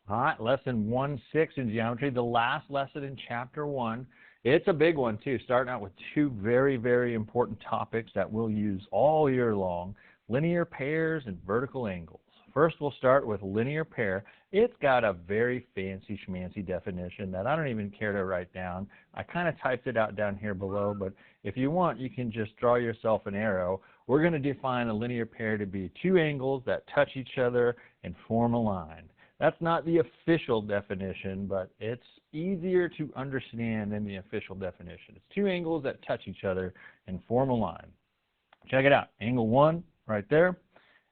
All right, lesson 1-6 in geometry, the last lesson in chapter 1. It's a big one too, starting out with two very, very important topics that we'll use all year long, linear pairs and vertical angles. First, we'll start with linear pair. It's got a very fancy schmancy definition that I don't even care to write down. I kind of typed it out down here below, but if you want, you can just draw yourself an arrow. We're going to define a linear pair to be two angles that touch each other and form a line. That's not the official definition, but it's easier to understand than the official definition. It's two angles that touch each other and form a line. Check it out. Angle 1 right there,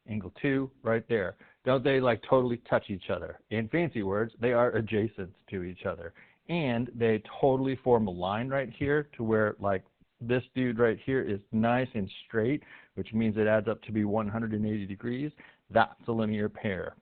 angle 2 right there. Don't they like totally touch each other? In fancy words, they are adjacent to each other. And they totally form a line right here to where like this dude right here is nice and straight, which means it adds up to be 180 degrees. That's a linear pair.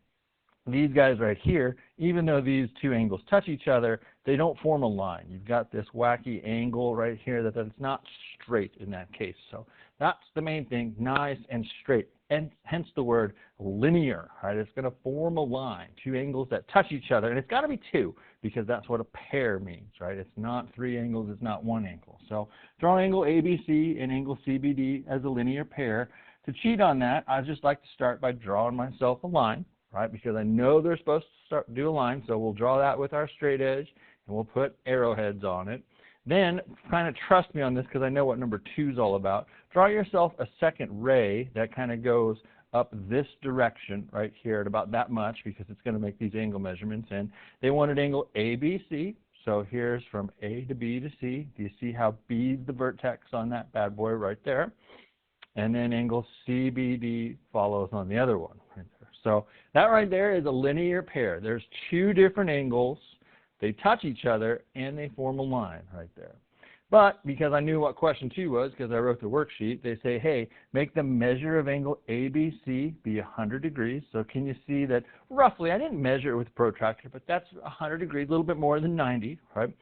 These guys right here, even though these two angles touch each other, they don't form a line. You've got this wacky angle right here that's not straight in that case. So that's the main thing, nice and straight, and hence the word linear, right? It's going to form a line, two angles that touch each other, and it's got to be two because that's what a pair means, right? It's not three angles, it's not one angle. So draw angle ABC and angle CBD as a linear pair. To cheat on that, I just like to start by drawing myself a line. Right, because I know they're supposed to do a line, so we'll draw that with our straight edge, and we'll put arrowheads on it. Then, kind of trust me on this because I know what number 2 is all about. Draw yourself a second ray that kind of goes up this direction right here at about that much because it's going to make these angle measurements. And they wanted angle ABC, so here's from A to B to C. Do you see how B is the vertex on that bad boy right there? And then angle CBD follows on the other one right there. So that right there is a linear pair. There's two different angles. They touch each other, and they form a line right there. But because I knew what question 2 was, because I wrote the worksheet, they say, hey, make the measure of angle ABC be 100 degrees. So can you see that roughly, I didn't measure it with a protractor, but that's 100 degrees, a little bit more than 90, right?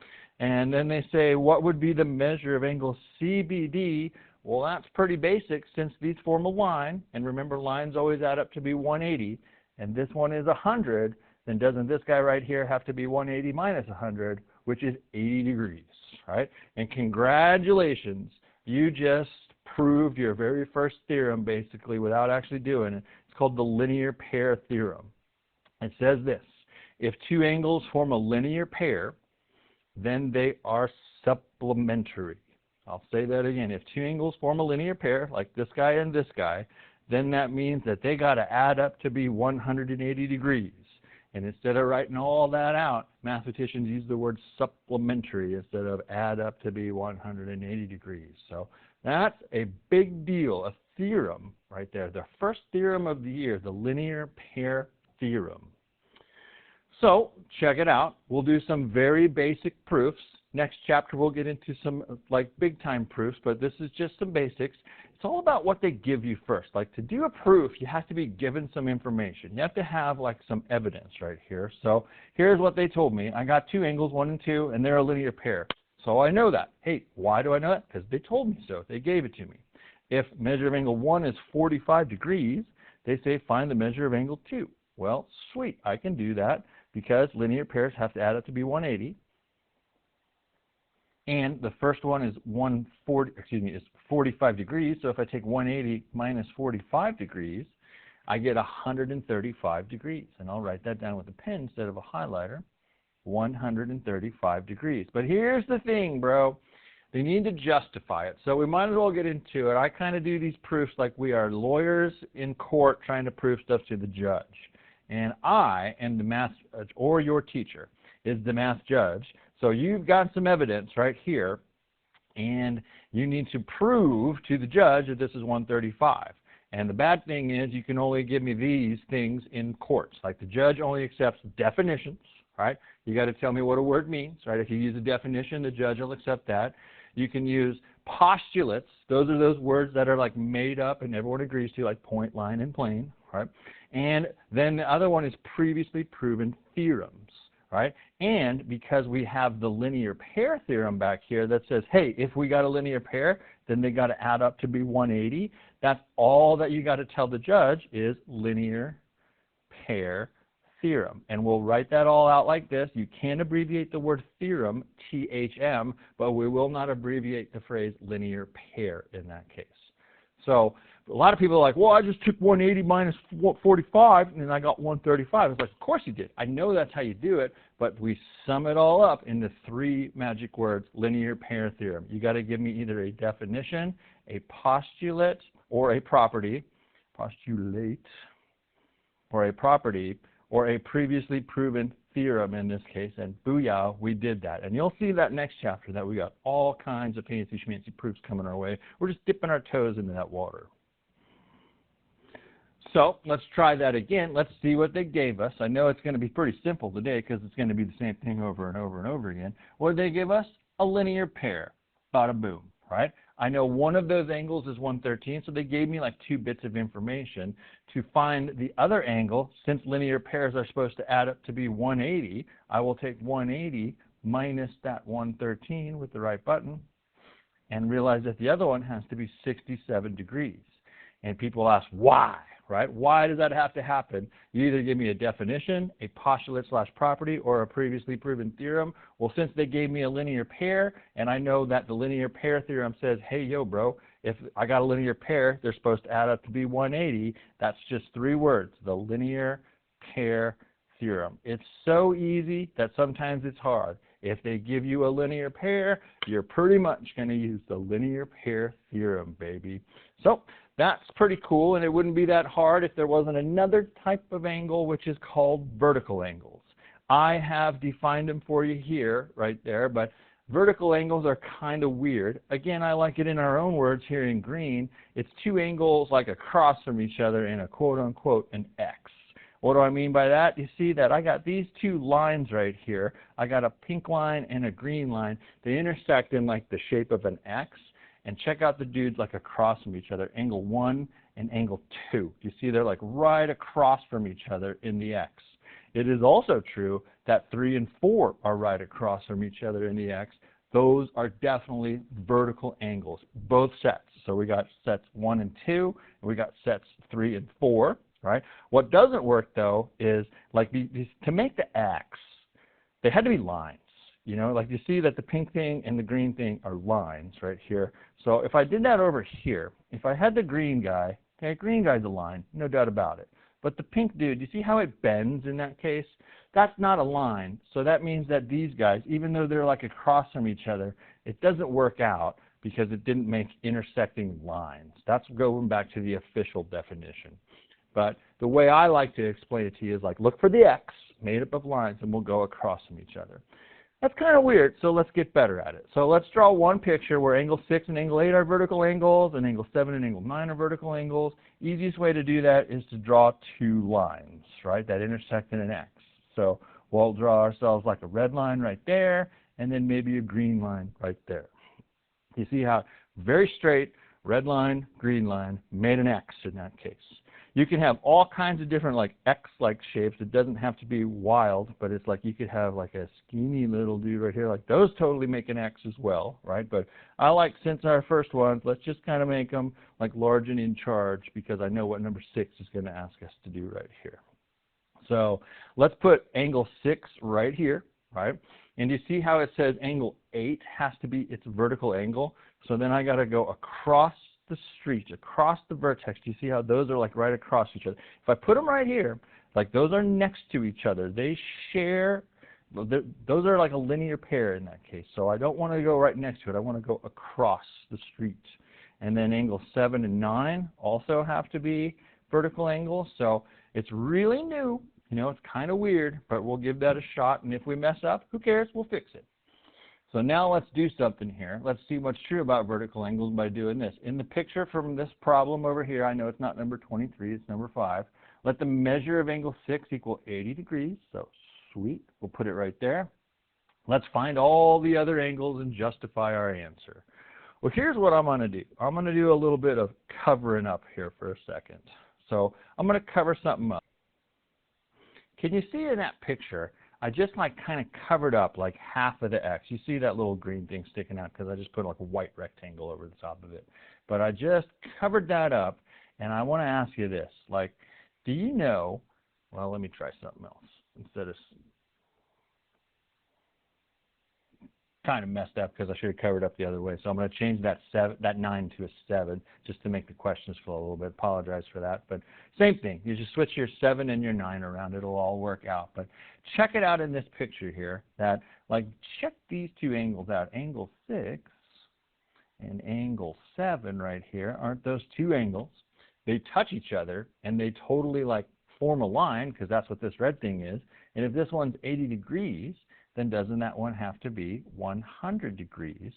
And then they say, what would be the measure of angle CBD? Well, that's pretty basic since these form a line, and remember lines always add up to be 180, and this one is 100, then doesn't this guy right here have to be 180 minus 100, which is 80 degrees, right? And congratulations, you just proved your very first theorem basically without actually doing it. It's called the linear pair theorem. It says this, if two angles form a linear pair, then they are supplementary. I'll say that again. If two angles form a linear pair, like this guy and this guy, then that means that they got to add up to be 180 degrees. And instead of writing all that out, mathematicians use the word supplementary instead of add up to be 180 degrees. So that's a big deal, a theorem right there. The first theorem of the year, the linear pair theorem. So check it out. We'll do some very basic proofs. Next chapter we'll get into some like big time proofs, but this is just some basics. It's all about what they give you first. Like to do a proof, you have to be given some information. You have to have like some evidence right here. So here's what they told me. I got two angles, 1 and 2, and they're a linear pair. So I know that. Hey, why do I know that? Because they told me so. They gave it to me. If measure of angle 1 is 45 degrees, they say find the measure of angle 2. Well, sweet. I can do that because linear pairs have to add up to be 180. And the first one is 45 degrees. So if I take 180 minus 45 degrees, I get 135 degrees. And I'll write that down with a pen instead of a highlighter. 135 degrees. But here's the thing, bro. They need to justify it. So we might as well get into it. I kind of do these proofs like we are lawyers in court trying to prove stuff to the judge. And I am the math judge, or your teacher is the math judge. So you've got some evidence right here, and you need to prove to the judge that this is 135. And the bad thing is you can only give me these things in courts. Like the judge only accepts definitions, right? You got to tell me what a word means, right? If you use a definition, the judge will accept that. You can use postulates. Those are those words that are like made up and everyone agrees to, like point, line, and plane, right? And then the other one is previously proven theorems. Right? And because we have the linear pair theorem back here that says, hey, if we got a linear pair, then they got to add up to be 180. That's all that you got to tell the judge is linear pair theorem. And we'll write that all out like this. You can abbreviate the word theorem, THM, but we will not abbreviate the phrase linear pair in that case. So a lot of people are like, well, I just took 180 minus 45 and then I got 135. It's like, of course you did. I know that's how you do it, but we sum it all up into 3 magic words, linear pair theorem. You got to give me either a definition, a postulate, or a property, postulate, or a property, or a previously proven theorem in this case, and booyah, we did that. And you'll see that next chapter that we got all kinds of fancy schmancy proofs coming our way. We're just dipping our toes into that water. So let's try that again. Let's see what they gave us. I know it's going to be pretty simple today because it's going to be the same thing over and over and over again. What did they give us? A linear pair. Bada boom, right? I know one of those angles is 113, so they gave me like 2 bits of information. To find the other angle, since linear pairs are supposed to add up to be 180, I will take 180 minus that 113 with the right button and realize that the other one has to be 67 degrees. And people ask, why? Right? Why does that have to happen? You either give me a definition, a postulate / property, or a previously proven theorem. Well, since they gave me a linear pair, and I know that the linear pair theorem says, hey, yo, bro, if I got a linear pair, they're supposed to add up to be 180. That's just 3 words, the linear pair theorem. It's so easy that sometimes it's hard. If they give you a linear pair, you're pretty much going to use the linear pair theorem, baby. So that's pretty cool, and it wouldn't be that hard if there wasn't another type of angle, which is called vertical angles. I have defined them for you here, right there, but vertical angles are kind of weird. Again, I like it in our own words here in green. It's 2 angles like across from each other in a quote-unquote an X. What do I mean by that? You see that I got these 2 lines right here. I got a pink line and a green line. They intersect in like the shape of an X. And check out the dudes like across from each other, angle 1 and angle 2. You see they're like right across from each other in the X. It is also true that 3 and 4 are right across from each other in the X. Those are definitely vertical angles, both sets. So we got sets 1 and 2, and we got sets 3 and 4, right? What doesn't work though is like these to make the X, they had to be lines. You know, like you see that the pink thing and the green thing are lines right here. So if I did that over here, if I had the green guy, okay, green guy's a line, no doubt about it. But the pink dude, you see how it bends in that case? That's not a line. So that means that these guys, even though they're like across from each other, it doesn't work out because it didn't make intersecting lines. That's going back to the official definition. But the way I like to explain it to you is like, look for the X made up of lines and we'll go across from each other. That's kind of weird, so let's get better at it. So let's draw one picture where angle 6 and angle 8 are vertical angles, and angle 7 and angle 9 are vertical angles. Easiest way to do that is to draw 2 lines, right, that intersect in an X. So we'll draw ourselves like a red line right there, and then maybe a green line right there. You see how very straight, red line, green line, made an X in that case. You can have all kinds of different like X-like shapes. It doesn't have to be wild, but it's like you could have like a skinny little dude right here. Like those totally make an X as well, right? But I like, since our first ones, let's just kind of make them like large and in charge because I know what number 6 is going to ask us to do right here. So let's put angle 6 right here, right? And you see how it says angle 8 has to be its vertical angle. So then I got to go across the street, across the vertex. Do you see how those are like right across each other? If I put them right here, like those are next to each other. They share, those are like a linear pair in that case. So I don't want to go right next to it. I want to go across the street. And then angle 7 and 9 also have to be vertical angles. So it's really new. You know, it's kind of weird, but we'll give that a shot. And if we mess up, who cares? We'll fix it. So now let's do something here. Let's see what's true about vertical angles by doing this. In the picture from this problem over here, I know it's not number 23, it's number 5. Let the measure of angle 6 equal 80 degrees. So sweet, we'll put it right there. Let's find all the other angles and justify our answer. Well, here's what I'm going to do. I'm going to do a little bit of covering up here for a second. So I'm going to cover something up. Can you see in that picture, I just like kind of covered up like half of the X. You see that little green thing sticking out because I just put like a white rectangle over the top of it. But I just covered that up, and I want to ask you this. Like, do you know Well, let me try something else. Instead of kind of messed up because I should have covered up the other way. So I'm going to change that 9 to a 7 just to make the questions flow a little bit. Apologize for that. But same thing. You just switch your 7 and your 9 around. It'll all work out. But check it out in this picture here. That, like, check these two angles out. Angle 6 and angle 7 right here. Aren't those two angles? They touch each other and they totally, like, form a line, because that's what this red thing is. And if this one's 80 degrees, then doesn't that one have to be 100 degrees?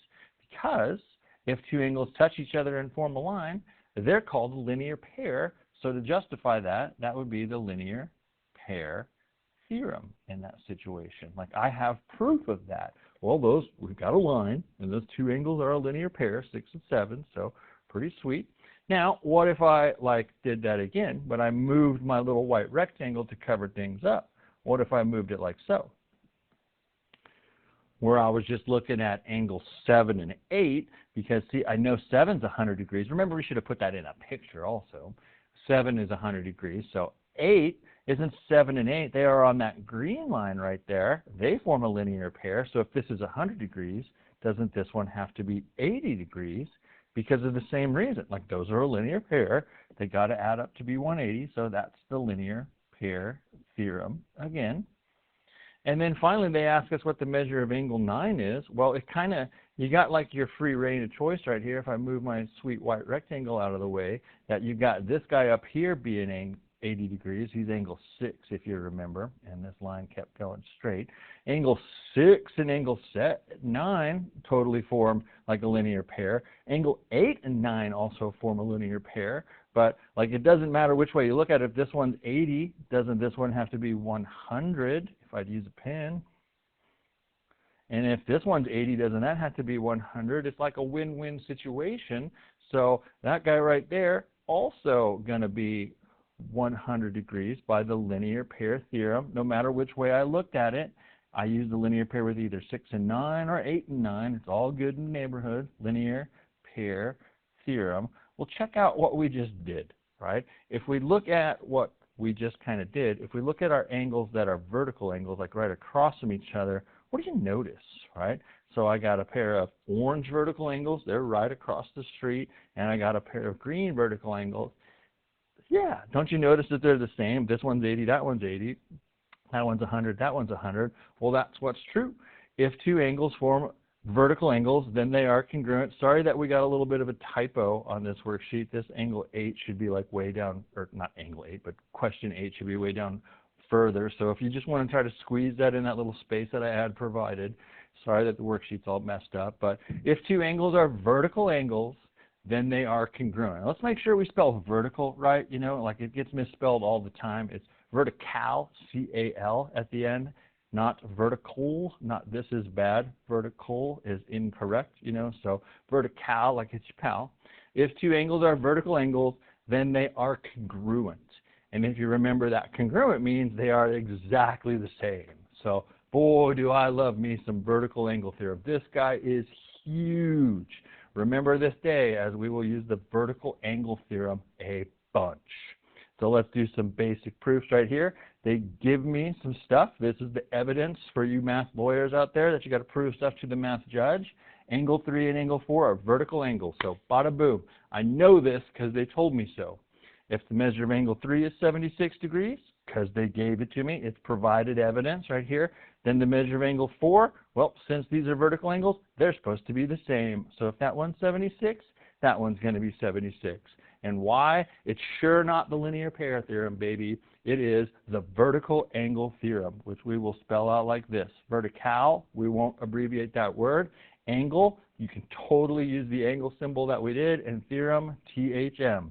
Because if two angles touch each other and form a line, they're called a linear pair. So to justify that, that would be the linear pair theorem in that situation. Like, I have proof of that. Well, we've got a line, and those two angles are a linear pair, 6 and 7, so pretty sweet. Now, what if I, like, did that again, but I moved my little white rectangle to cover things up? What if I moved it like so? Where I was just looking at angle 7 and 8, because, see, I know 7's 100 degrees. Remember, we should have put that in a picture also. 7 is 100 degrees, so 8 isn't 7 and 8. They are on that green line right there. They form a linear pair, so if this is 100 degrees, doesn't this one have to be 80 degrees? Because of the same reason. Like, those are a linear pair. They got to add up to be 180, so that's the linear pair theorem again. And then finally, they ask us what the measure of angle 9 is. Well, it kind of, you got like your free reign of choice right here. If I move my sweet white rectangle out of the way, that you've got this guy up here being 80 degrees. He's angle 6, if you remember. And this line kept going straight. Angle 6 and angle 9 totally form like a linear pair. Angle 8 and 9 also form a linear pair. But, like, it doesn't matter which way you look at it. If this one's 80, doesn't this one have to be 100, if I'd use a pen? And if this one's 80, doesn't that have to be 100? It's like a win-win situation. So that guy right there also going to be 100 degrees by the linear pair theorem. No matter which way I looked at it, I used the linear pair with either 6 and 9 or 8 and 9. It's all good in the neighborhood. Linear pair theorem. Well, check out what we just did, right? If we look at what we just kind of did, if we look at our angles that are vertical angles, like right across from each other, what do you notice, right? So I got a pair of orange vertical angles. They're right across the street. And I got a pair of green vertical angles. Yeah, don't you notice that they're the same? This one's 80, that one's 80. That one's 100, that one's 100. Well, that's what's true. If two angles form vertical angles, then they are congruent. Sorry that we got a little bit of a typo on this worksheet. This angle 8 should be like way down, or not angle 8, but question 8 should be way down further. So if you just want to try to squeeze that in that little space that I had provided, sorry that the worksheet's all messed up, but if two angles are vertical angles, then they are congruent. Let's make sure we spell vertical right. You know, like, it gets misspelled all the time. It's vertical, C-A-L at the end. Not vertical, not this is bad. Vertical is incorrect, you know, so vertical, like it's your pal. If two angles are vertical angles, then they are congruent. And if you remember, that congruent means they are exactly the same. So, boy, do I love me some vertical angle theorem. This guy is huge. Remember this day, as we will use the vertical angle theorem a bunch. So let's do some basic proofs right here. They give me some stuff. This is the evidence for you math lawyers out there that you got to prove stuff to the math judge. Angle 3 and angle 4 are vertical angles. So bada boom. I know this because they told me so. If the measure of angle 3 is 76 degrees, because they gave it to me, it's provided evidence right here. Then the measure of angle 4, well, since these are vertical angles, they're supposed to be the same. So if that one's 76, that one's going to be 76. And why? It's sure not the linear pair theorem, baby. It is the vertical angle theorem, which we will spell out like this. Vertical, we won't abbreviate that word. Angle, you can totally use the angle symbol that we did. And theorem, THM.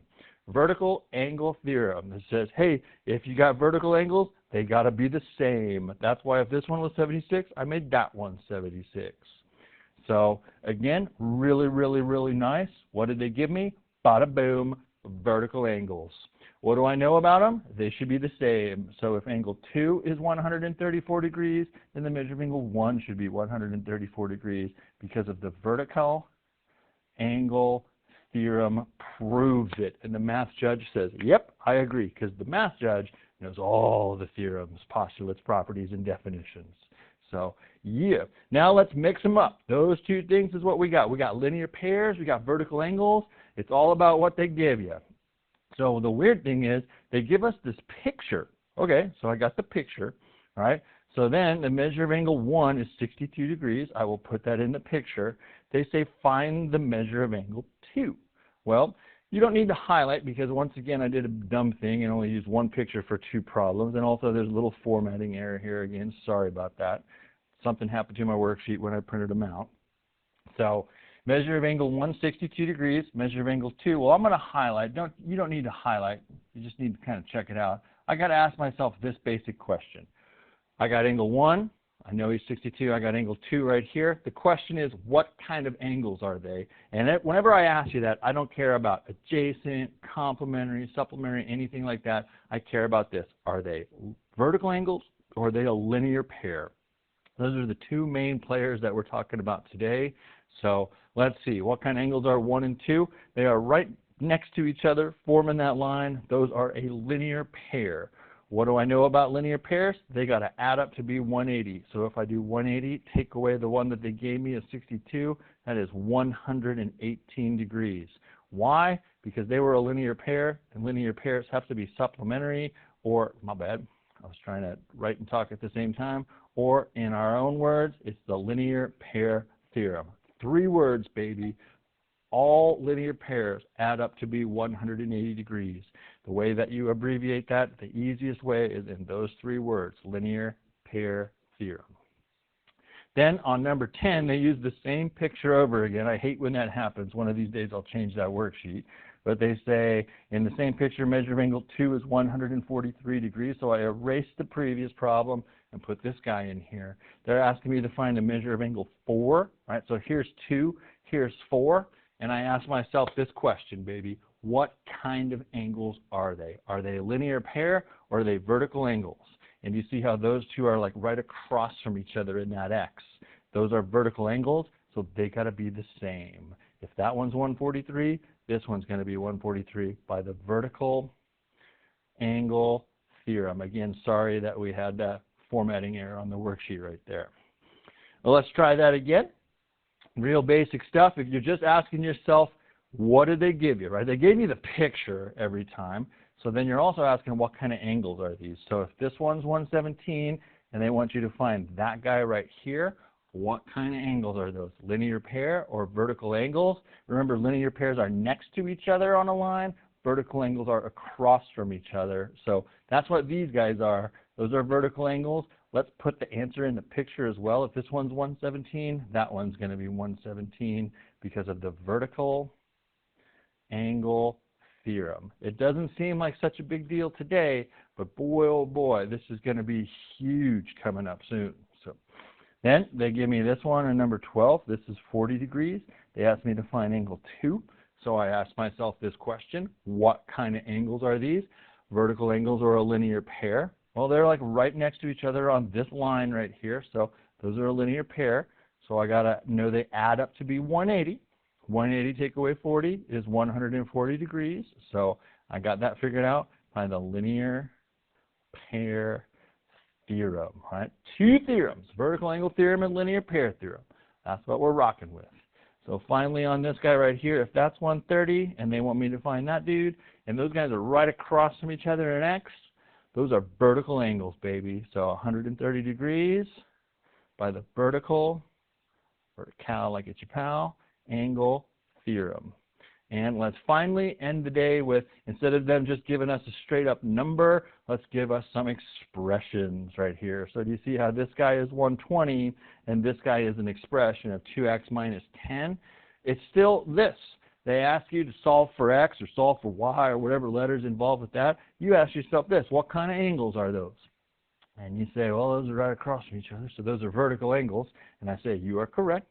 Vertical angle theorem. That says, hey, if you got vertical angles, they got to be the same. That's why if this one was 76, I made that one 76. So, again, really, really, really nice. What did they give me? Bada boom, vertical angles. What do I know about them? They should be the same. So if angle 2 is 134 degrees, then the measure of angle 1 should be 134 degrees because of the vertical angle theorem proves it. And the math judge says, yep, I agree, because the math judge knows all the theorems, postulates, properties, and definitions. So, yeah. Now let's mix them up. Those two things is what we got. We got linear pairs, we got vertical angles. It's all about what they give you. So the weird thing is they give us this picture. Okay, so I got the picture, all right? So then the measure of angle 1 is 62 degrees. I will put that in the picture. They say find the measure of angle 2. Well, you don't need to highlight because once again I did a dumb thing and only used one picture for two problems. And also there's a little formatting error here again. Sorry about that. Something happened to my worksheet when I printed them out. So measure of angle 1, 62 degrees. Measure of angle 2. Well, I'm going to highlight. You don't need to highlight. You just need to kind of check it out. I got to ask myself this basic question. I got angle 1. I know he's 62. I got angle 2 right here. The question is, what kind of angles are they? And whenever I ask you that, I don't care about adjacent, complementary, supplementary, anything like that. I care about this. Are they vertical angles or are they a linear pair? Those are the two main players that we're talking about today. So let's see. What kind of angles are 1 and 2? They are right next to each other, forming that line. Those are a linear pair. What do I know about linear pairs? They got to add up to be 180. So if I do 180, take away the one that they gave me of 62, that is 118 degrees. Why? Because they were a linear pair, and linear pairs have to be supplementary, or, my bad, I was trying to write and talk at the same time, or in our own words, it's the linear pair theorem. 3 words, baby. All linear pairs add up to be 180 degrees. The way that you abbreviate that, the easiest way is in those 3 words, linear pair theorem. Then on number 10, they use the same picture over again. I hate when that happens. One of these days I'll change that worksheet. But they say in the same picture, measure of angle 2 is 143 degrees. So I erased the previous problem and put this guy in here. They're asking me to find a measure of angle 4. Right? So here's 2, here's 4. And I ask myself this question, baby. What kind of angles are they? Are they a linear pair or are they vertical angles? And you see how those two are like right across from each other in that X. Those are vertical angles, so they got to be the same. If that one's 143, this one's going to be 143 by the vertical angle theorem. Again, sorry that we had that formatting error on the worksheet right there. Well, let's try that again. Real basic stuff. If you're just asking yourself, what did they give you, right? They gave you the picture every time. So then you're also asking what kind of angles are these. So if this one's 117 and they want you to find that guy right here, what kind of angles are those? Linear pair or vertical angles? Remember, linear pairs are next to each other on a line. Vertical angles are across from each other. So that's what these guys are. Those are vertical angles. Let's put the answer in the picture as well. If this one's 117, that one's going to be 117 because of the vertical angle theorem. It doesn't seem like such a big deal today, but boy, oh boy, this is going to be huge coming up soon. So then they give me this one in number 12. This is 40 degrees. They asked me to find angle 2. So I asked myself this question, what kind of angles are these? Vertical angles or a linear pair? Well, they're like right next to each other on this line right here. So those are a linear pair. So I got to know they add up to be 180. 180 take away 40 is 140 degrees. So I got that figured out by the linear pair theorem. Right? 2 theorems, vertical angle theorem and linear pair theorem. That's what we're rocking with. So finally on this guy right here, if that's 130 and they want me to find that dude, and those guys are right across from each other in X, those are vertical angles, baby. So 130 degrees by the vertical like it's your pal, angle theorem. And let's finally end the day with, instead of them just giving us a straight up number, let's give us some expressions right here. So do you see how this guy is 120 and this guy is an expression of 2x minus 10? It's still this. They ask you to solve for x or solve for y or whatever letters involved with that. You ask yourself this, what kind of angles are those? And you say, well, those are right across from each other, so those are vertical angles. And I say, you are correct.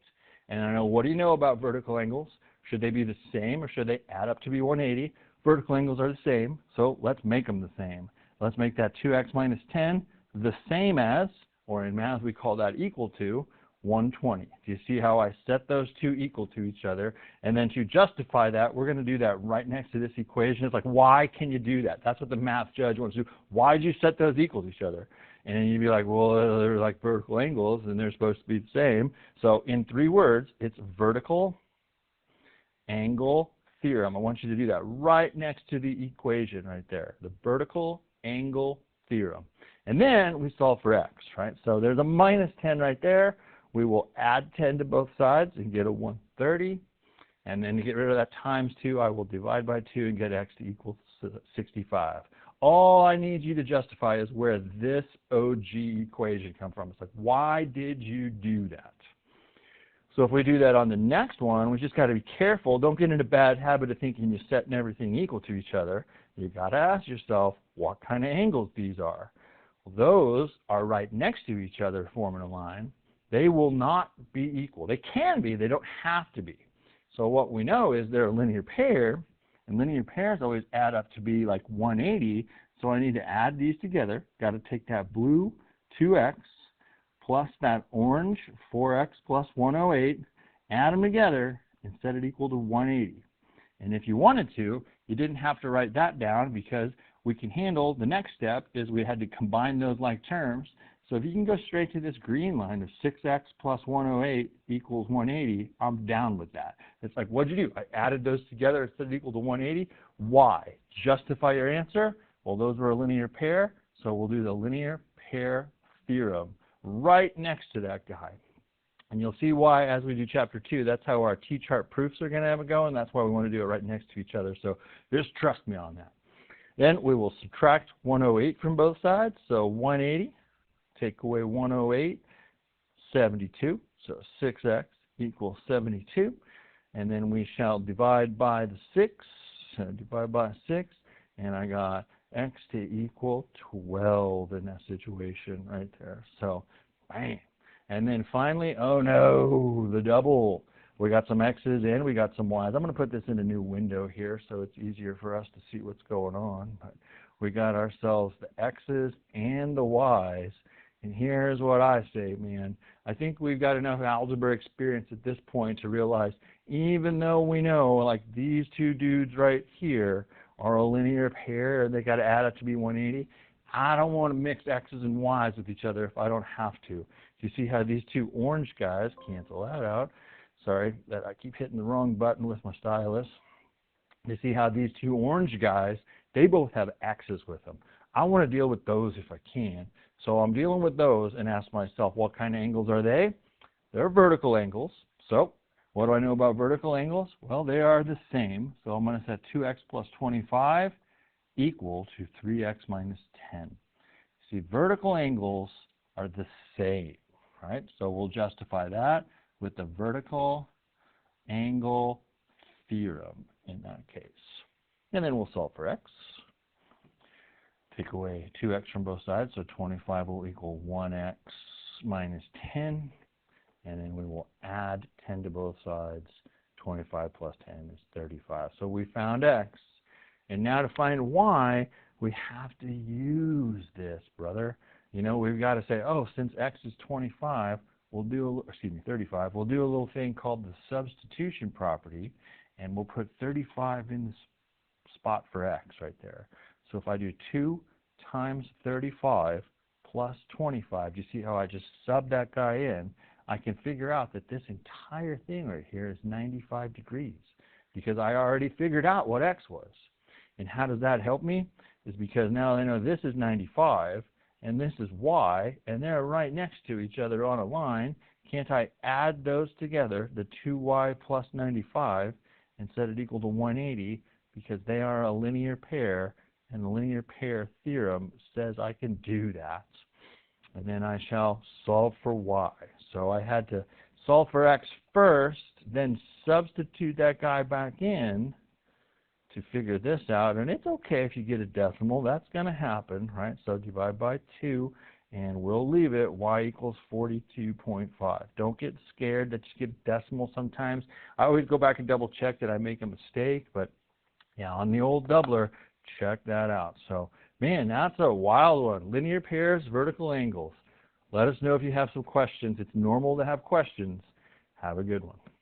And I know, what do you know about vertical angles? Should they be the same or should they add up to be 180? Vertical angles are the same, so let's make them the same. Let's make that 2x minus 10 the same as, or in math we call that equal to, 120. Do you see how I set those two equal to each other? And then to justify that, we're going to do that right next to this equation. It's like, why can you do that? That's what the math judge wants to do. Why did you set those equal to each other? And you'd be like, well, they're like vertical angles, and they're supposed to be the same. So in 3 words, it's vertical angle theorem. I want you to do that right next to the equation right there, the vertical angle theorem. And then we solve for x, right? So there's a minus 10 right there. We will add 10 to both sides and get a 130. And then to get rid of that times 2, I will divide by 2 and get x to equal 65. All I need you to justify is where this OG equation comes from. It's like, why did you do that? So if we do that on the next one, we just got to be careful. Don't get in a bad habit of thinking you're setting everything equal to each other. You got to ask yourself what kind of angles these are. Well, those are right next to each other forming a line. They will not be equal. They can be. They don't have to be. So what we know is they're a linear pair, and linear pairs always add up to be like 180. So I need to add these together. Got to take that blue 2x plus that orange 4x plus 108, add them together and set it equal to 180. And if you wanted to, you didn't have to write that down because we can handle the next step is we had to combine those like terms. So if you can go straight to this green line of 6x plus 108 equals 180, I'm down with that. It's like, what'd you do? I added those together and set it equal to 180. Why? Justify your answer? Well, those were a linear pair, so we'll do the linear pair theorem right next to that guy. And you'll see why as we do chapter 2, that's how our T-chart proofs are going to have it go, and that's why we want to do it right next to each other. So just trust me on that. Then we will subtract 108 from both sides. So 180, take away 108, 72. So 6x equals 72. And then we shall divide by the 6. So divide by 6. And I got x to equal 12 in that situation right there. So, bam. And then finally, oh no, the double. We got some x's and we got some y's. I'm going to put this in a new window here so it's easier for us to see what's going on. But we got ourselves the x's and the y's. And here's what I say, man. I think we've got enough algebra experience at this point to realize even though we know like these two dudes right here are a linear pair and they got to add up to be 180, I don't want to mix x's and y's with each other if I don't have to. You see how these two orange guys cancel that out. Sorry that I keep hitting the wrong button with my stylus. You see how these two orange guys, they both have x's with them. I want to deal with those if I can. So I'm dealing with those and ask myself, what kind of angles are they? They're vertical angles. So what do I know about vertical angles? Well, they are the same. So I'm going to set 2x plus 25 equal to 3x minus 10. See, vertical angles are the same, right? So we'll justify that with the vertical angle theorem in that case. And then we'll solve for x. Take away 2x from both sides, so 25 will equal 1x minus 10. And then we will add 10 to both sides. 25 plus 10 is 35. So we found x. And now to find y, we have to use this, brother. You know, we've got to say, oh, since x is 25, we'll do, 35, we'll do a little thing called the substitution property, and we'll put 35 in the spot for x right there. So if I do 2 times 35 plus 25, you see how I just sub that guy in? I can figure out that this entire thing right here is 95 degrees because I already figured out what x was. And how does that help me? Is because now I know this is 95 and this is y, and they're right next to each other on a line. Can't I add those together, the 2y plus 95, and set it equal to 180 because they are a linear pair, and the linear pair theorem says I can do that. And then I shall solve for y. So I had to solve for x first, then substitute that guy back in to figure this out. And it's okay if you get a decimal. That's going to happen, right? So divide by 2, and we'll leave it. Y equals 42.5. Don't get scared that you get a decimal sometimes. I always go back and double check that I make a mistake, but yeah, on the old doubler, check that out. So, man, that's a wild one. Linear pairs, vertical angles. Let us know if you have some questions. It's normal to have questions. Have a good one.